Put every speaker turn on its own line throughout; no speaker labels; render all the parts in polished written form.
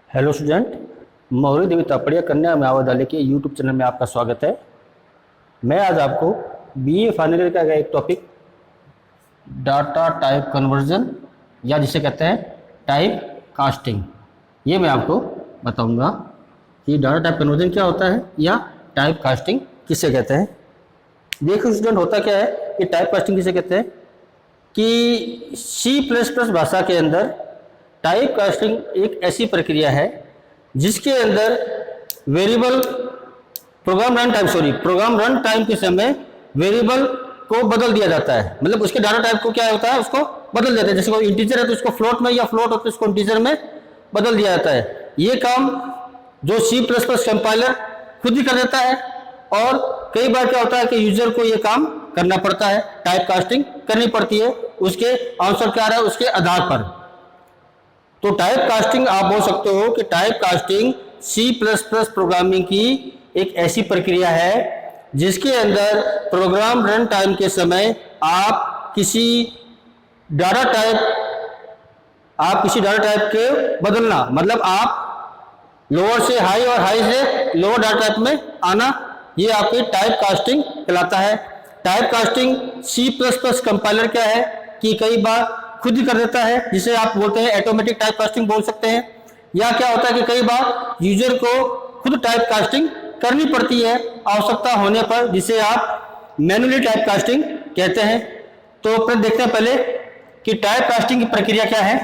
Hello student, मौरी देवी तापड़िया कन्या महाविद्यालय के यूट्यूब चैनल में आपका स्वागत है। मैं आज आपको बीए फाइनल ईयर का एक टॉपिक डाटा टाइप कन्वर्जन या जिसे कहते हैं टाइप कास्टिंग, ये मैं आपको बताऊंगा कि डाटा टाइप कन्वर्जन क्या होता है या टाइप कास्टिंग किसे कहते हैं। देखो स्टूडेंट, होता क्या है कि टाइप कास्टिंग किसे कहते हैं कि C++ भाषा के अंदर टाइप कास्टिंग एक ऐसी प्रक्रिया है जिसके अंदर वेरिएबल प्रोग्राम रन टाइम के समय वेरिएबल को बदल दिया जाता है। मतलब उसके डाटा टाइप को क्या होता है, उसको बदल देते हैं। जैसे कोई इंटीजर है तो उसको फ्लोट में, या फ्लोट हो तो उसको इंटीजर में बदल दिया जाता है। ये काम जो C++ कंपाइलर खुद ही कर देता है, और कई बार क्या होता है कि यूजर को ये काम करना पड़ता है, टाइप कास्टिंग करनी पड़ती है उसके आंसर क्या रहा है उसके आधार पर। तो टाइप कास्टिंग आप बोल सकते हो कि टाइप कास्टिंग C++ प्रोग्रामिंग की एक ऐसी प्रक्रिया है जिसके अंदर प्रोग्राम रन टाइम के समय आप किसी डाटा टाइप के बदलना, मतलब आप लोअर से हाई और हाई से लोअर डाटा टाइप में आना, ये आपकी टाइप कास्टिंग कहलाता है। टाइप कास्टिंग C++ कंपाइलर क्या है कि कई बार खुद ही कर देता है, जिसे आप बोलते हैं ऑटोमेटिक टाइप कास्टिंग बोल सकते हैं। या क्या होता है कि कई बार यूजर को खुद टाइप कास्टिंग करनी पड़ती है आवश्यकता होने पर, जिसे आप मैनुअली टाइप कास्टिंग कहते हैं। तो अपन देखते हैं पहले कि टाइप कास्टिंग की प्रक्रिया क्या है।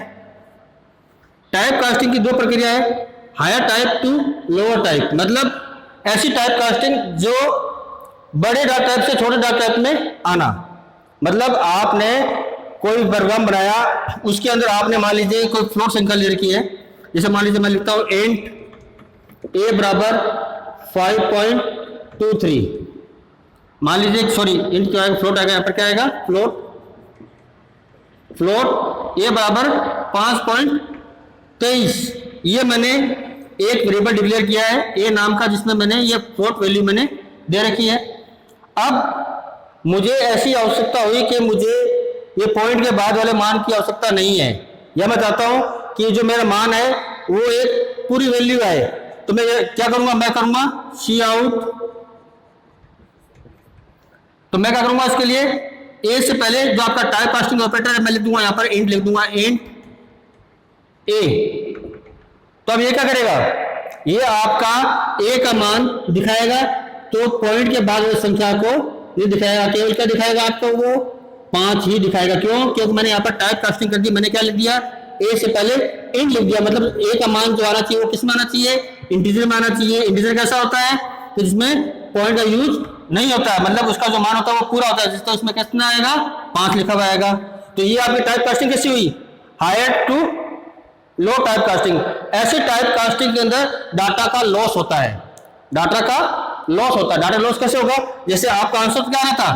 टाइप कास्टिंग की दो प्रक्रिया है, higher type to lower type. मतलब ऐसी टाइप कास्टिंग जो बड़े डाटा टाइप से छोटे डाटा टाइप में आना। मतलब आपने कोई प्रोग्राम बनाया, उसके अंदर आपने मान लीजिए कोई फ्लोट संख्या ले रखी है। जैसे मान लीजिए मैं लिखता हूं इंट a बराबर 5.23। मान लीजिए, सॉरी इंट क्या आएगा, फ्लोट आएगा, यहाँ पर क्या आएगा फ्लोट a बराबर 5.23। ये मैंने एक वेरिएबल डिक्लेयर किया है a नाम का, जिसमें मैंने ये फ्लोट वैल्यू मैंने दे रखी है। अब मुझे ऐसी आवश्यकता हुई कि मुझे ये पॉइंट के बाद वाले मान की आवश्यकता नहीं है, या मैं चाहता हूं कि जो मेरा मान है वो एक पूरी वैल्यू आए। तो मैं क्या करूंगा, मैं करूंगा सी आउट। तो मैं क्या करूंगा, इसके लिए ए से पहले जो आपका टाइप कास्टिंग ऑपरेटर है मैं लिख दूंगा, यहां पर इंट लिख दूंगा, इंट ए। तो अब ये क्या करेगा, ये आपका ए का मान दिखाएगा। तो पॉइंट के बाद वाली संख्या को नहीं दिखाएगा, केवल क्या दिखाएगा आपको, वो 5 ही दिखाएगा। क्यों? क्योंकि मैंने यहाँ पर टाइप कास्टिंग कर दी। मैंने क्या लिख दिया, ए से पहले इंट लिख दिया। मतलब ए का मान जो आना चाहिए वो किस में आना चाहिए, इंटीजर में आना चाहिए। इंटीजर कैसा होता है कि जिसमें पॉइंट का यूज नहीं होता है, मतलब उसका जो मान होता है वो पूरा होता है, जिसका उसमें कितना आएगा 5 लिखा हुआ आएगा। तो ये आपकी टाइप कास्टिंग कैसी हुई, higher to low type casting. ऐसे टाइप कास्टिंग के अंदर डाटा का लॉस होता है, डाटा का लॉस होता है। डाटा लॉस कैसे होगा, जैसे आपका आंसर क्या आना था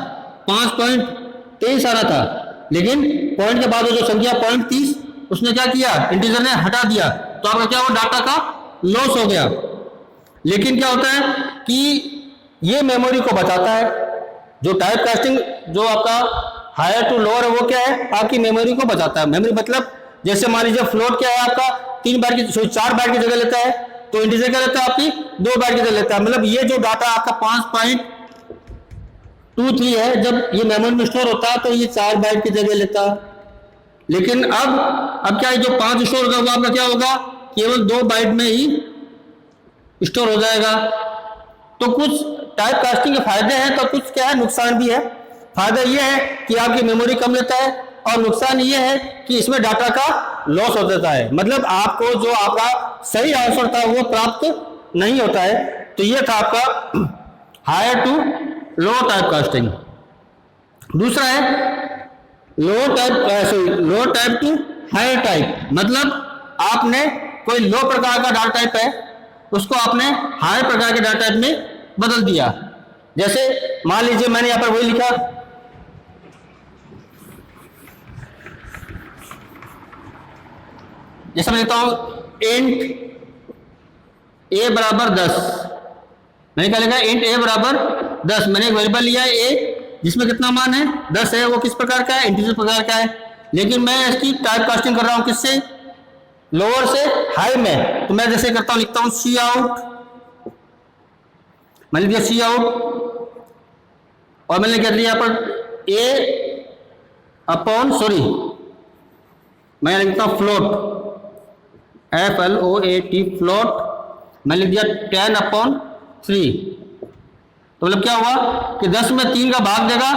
5.23 आना था, लेकिन पॉइंट के बाद जो संख्या 0.30 उसने क्या किया, इंटीजर ने हटा दिया, तो आपका क्या हुआ, डाटा का लॉस हो गया। लेकिन क्या होता है कि ये मेमोरी को बचाता है। जो टाइप कास्टिंग जो आपका हायर टू लोअर है वो क्या है, आपकी मेमोरी को बचाता है। मेमोरी मतलब जैसे मान लीजिए फ्लोट क्या है आपका 4 बाइट की जगह लेता है, तो इंटीजर क्या लेता है आपकी 2 बाइट की जगह लेता है। मतलब ये जो डाटा आपका 5.23 है, जब ये मेमोरी में स्टोर होता है तो ये 4 बाइट की जगह लेता है। लेकिन अब क्या है, जो 5 स्टोर होगा वो आपका क्या होगा, केवल 2 बाइट में ही स्टोर हो जाएगा। तो कुछ टाइप कास्टिंग के फायदे हैं, तो कुछ क्या है नुकसान भी है। फायदा ये है कि आपकी मेमोरी कम लेता है, और नुकसान ये है कि इसमें डाटा का लॉस हो जाता है। मतलब आपको जो आपका सही आंसर था वो प्राप्त नहीं होता है। तो ये था आपका higher to low type casting. दूसरा है low type to higher type. मतलब आपने कोई लो प्रकार का डाटा टाइप है, उसको आपने हायर प्रकार के डाटा टाइप में बदल दिया। जैसे मान लीजिए मैंने यहां पर वही लिखा, जैसे मैं लिखता हूं इंट ए बराबर 10। मैंने क्या लिखा, इंट ए बराबर 10। मैंने एक वेरिएबल लिया है ए, जिसमें कितना मान है 10 है। वो किस प्रकार का है, इंटीजर प्रकार का है। लेकिन मैं इसकी टाइप कास्टिंग कर रहा हूं किससे, लोअर से हाई में, तो मैं जैसे करता हूं, लिखता हूं सी आउट, मैंने दिया सी आउट और मैंने क्या दिया यहाँ पर ए अपॉन सॉरी मैं लिखता हूं फ्लोट, FLOAT फ्लोट, मैंने लिख दिया 10/3। तो मतलब क्या हुआ कि 10 में 3 का भाग देगा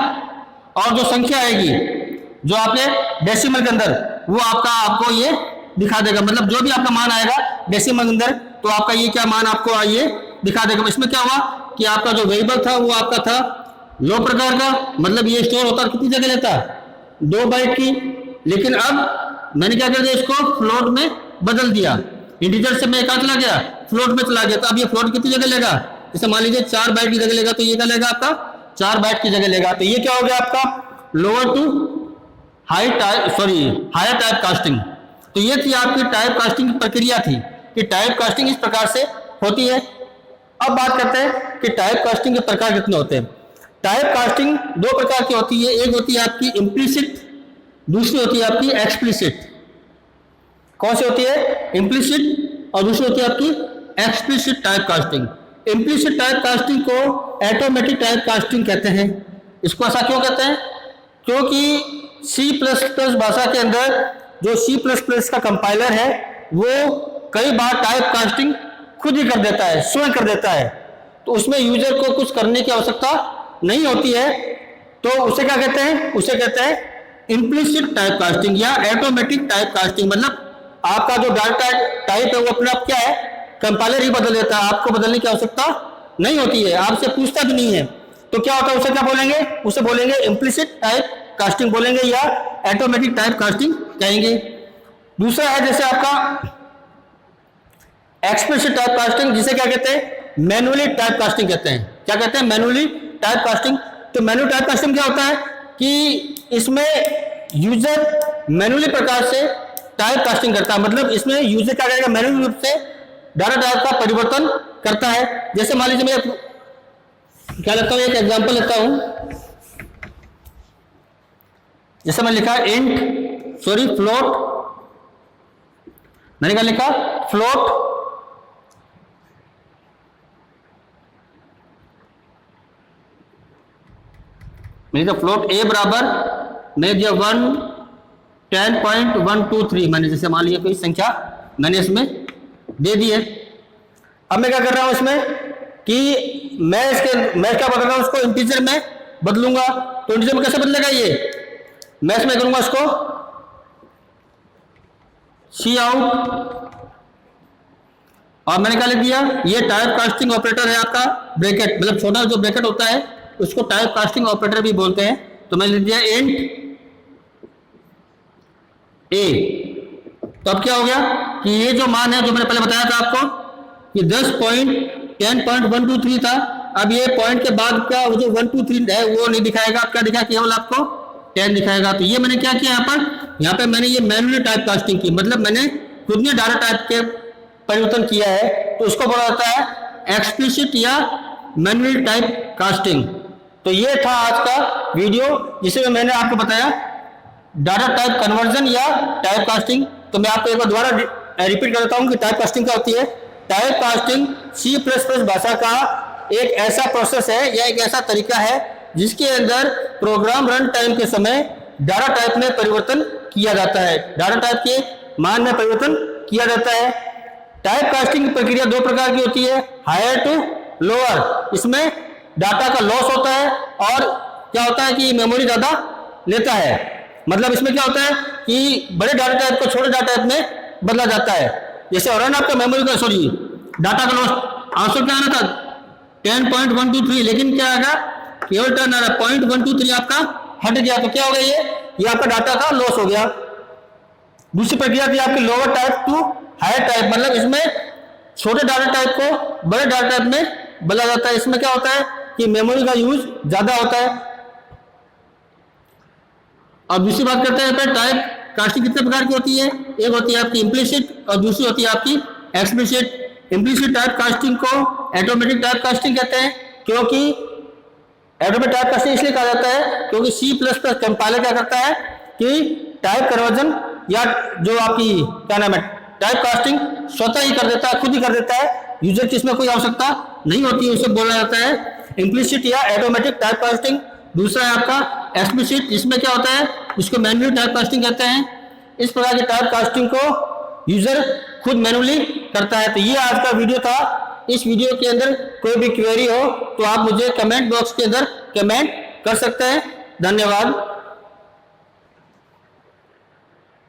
और जो संख्या आएगी जो आपने डेसिमल के अंदर वो आपको ये दिखा देगा, मतलब जो भी आपका मान आएगा डेसिमल के अंदर तो आपका ये क्या मान आपको ये दिखा देगा। इसमें क्या हुआ कि आपका जो वेरिएबल था वो आपका था लो प्रकार का, मतलब ये स्टोर होता कितनी जगह लेता 2 बाइट की, लेकिन अब मैंने क्या कर दिया इसको फ्लोट में बदल दिया, इंटीजर से मैं कहाँ चला गया फ्लोट में चला गया। तो अब ये फ्लोट कितनी जगह लेगा, जैसे मान लीजिए 4 बाइट की जगह लेगा तो ये क्या लेगा आपका 4 बाइट की जगह लेगा। तो ये क्या हो गया आपका lower to higher type casting. तो ये थी आपकी टाइप कास्टिंग की प्रक्रिया थी कि टाइप कास्टिंग इस प्रकार से होती है। अब बात करते हैं कि टाइप कास्टिंग के प्रकार कितने होते हैं। टाइप कास्टिंग 2 प्रकार की होती है, एक होती है आपकी इम्प्लिसिट, दूसरी होती है आपकी एक्सप्लिसिट। कौन सी होती है इम्प्लिसिट और दूसरी होती है आपकी explicit type casting. Implicit type casting को ऑटोमेटिक टाइप कास्टिंग कहते हैं। इसको ऐसा क्यों कहते हैं, क्योंकि C++ भाषा के अंदर जो C++ का कंपाइलर है वो कई बार टाइप कास्टिंग खुद ही कर देता है, स्वयं कर देता है, तो उसमें यूजर को कुछ करने की आवश्यकता नहीं होती है। तो उसे क्या कहते हैं, उसे कहते हैं इम्प्लिसिट टाइप कास्टिंग या ऑटोमेटिक टाइप कास्टिंग। मतलब आपका जो डाटा टाइप है वो अपने आप क्या है कंपाइलर ही बदल देता है, आपको बदलने की आवश्यकता नहीं होती है, आपसे पूछता भी नहीं है। तो क्या होता है उसे क्या बोलेंगे, उसे बोलेंगे इम्प्लिसिट टाइप कास्टिंग बोलेंगे या ऑटोमेटिक टाइप कास्टिंग कहेंगे। दूसरा है जैसे आपका एक्सप्लिसिट टाइप कास्टिंग, जिसे क्या कहते हैं मैनुअली टाइप कास्टिंग कहते हैं। क्या कहते हैं मैनुअली टाइप कास्टिंग। तो मैनुअली टाइप कास्टिंग क्या होता है कि इसमें यूजर मैनुअली प्रकार से टाइप कास्टिंग करता है, मतलब इसमें यूजर क्या करेगा मैनुअली रूप से डाटा टाइप का परिवर्तन करता है। जैसे मान लीजिए मैं क्या लेता हूं, एक एग्जांपल लेता हूं, जैसे मैं लिखा फ्लोट, मैंने क्या लिखा फ्लोट, मैंने कहा फ्लोट ए बराबर मैं दिया 10.123, मैंने जैसे मान लिया कोई संख्या मैंने इसमें दे दी है। अब मैं क्या कर रहा हूं इसमें कि मैं क्या बदल रहा हूं उसको इंटीजर में बदलूंगा। तो इंटीजर में कैसे बदलेगा ये, मैं इसमें करूंगा इसको सी आउट और मैंने क्या लिख दिया ये टाइप कास्टिंग ऑपरेटर है आपका ब्रैकेट, मतलब छोटा जो ब्रैकेट होता है उसको टाइप कास्टिंग ऑपरेटर भी बोलते हैं। तो मैंने लिख दिया इंट ए। तो अब क्या हो गया कि ये जो मान है जो मैंने पहले बताया था आपको ये 10.123 था, अब ये पॉइंट के बाद का वो जो 123 है वो नहीं दिखाएगा, अब क्या दिखाएगा केवल आपको 10 दिखाएगा। तो ये मैंने क्या किया यहाँ पे मैंने ये मैनुअली टाइप कास्टिंग की, मतलब मैंने खुद ने डाटा टाइप के परिवर्तन किया है, तो उसको बोला जाता है एक्सप्लिसिट या मैनुअली टाइप कास्टिंग। तो ये था आज का वीडियो जिसमें मैंने आपको बताया डाटा टाइप कन्वर्जन या टाइप कास्टिंग। तो मैं आपको एक बार दोबारा रिपीट कर देता हूं कि टाइप कास्टिंग क्या होती है। टाइप कास्टिंग C++ भाषा का एक ऐसा प्रोसेस है या एक ऐसा तरीका है जिसके अंदर प्रोग्राम रन टाइम के समय डाटा टाइप में परिवर्तन किया जाता है, डाटा टाइप के मान में परिवर्तन किया जाता है। टाइप कास्टिंग की प्रक्रिया 2 प्रकार की होती है, हायर टू लोअर। इसमें डाटा का लॉस होता है और क्या होता है कि मेमोरी ज्यादा लेता है, मतलब इसमें क्या होता है कि बड़े डाटा टाइप को छोटे डाटा टाइप में बदला जाता है। जैसे रन आपका मेमोरी का डाटा का लॉस आंसर क्या आना था 10.123, लेकिन क्या आएगा केवल टर्न आ रहा 0.123 आपका हट गया, तो क्या हो गया ये आपका डाटा का लॉस हो गया। दूसरी प्रक्रिया थी आपकी lower type to higher type, मतलब इसमें छोटे डाटा टाइप को बड़े डाटा टाइप में बदला जाता है। इसमें क्या होता है कि मेमोरी का यूज ज्यादा होता है। अब दूसरी बात करते हैं टाइप कास्टिंग कितने प्रकार की होती है, एक होती है आपकी इम्प्लिसिट और दूसरी होती है आपकी एक्सप्लिसिट। इम्प्लिसिट टाइप कास्टिंग को ऑटोमेटिक टाइप कास्टिंग कहते हैं, क्योंकि ऑटोमेटिक टाइप कास्टिंग इसलिए कहा जाता है क्योंकि C++ कंपाइलर क्या करता है कि टाइप कन्वर्जन या जो आपकी क्या नाम है टाइप कास्टिंग स्वतः ही कर देता है, खुद ही कर देता है, यूजर की इसमें कोई आवश्यकता नहीं होती है, उसे बोला जाता है इम्प्लिसिट या ऑटोमेटिक टाइप कास्टिंग। दूसरा है आपका एक्सप्लिसिट, इसमें क्या होता है, इसको मैन्युअल टाइप कास्टिंग कहते हैं। इस प्रकार की टाइप कास्टिंग को यूजर खुद मैन्युअली करता है। तो ये आज का वीडियो था। इस वीडियो के अंदर कोई भी क्वेरी हो तो आप मुझे कमेंट बॉक्स के अंदर कमेंट कर सकते हैं। धन्यवाद।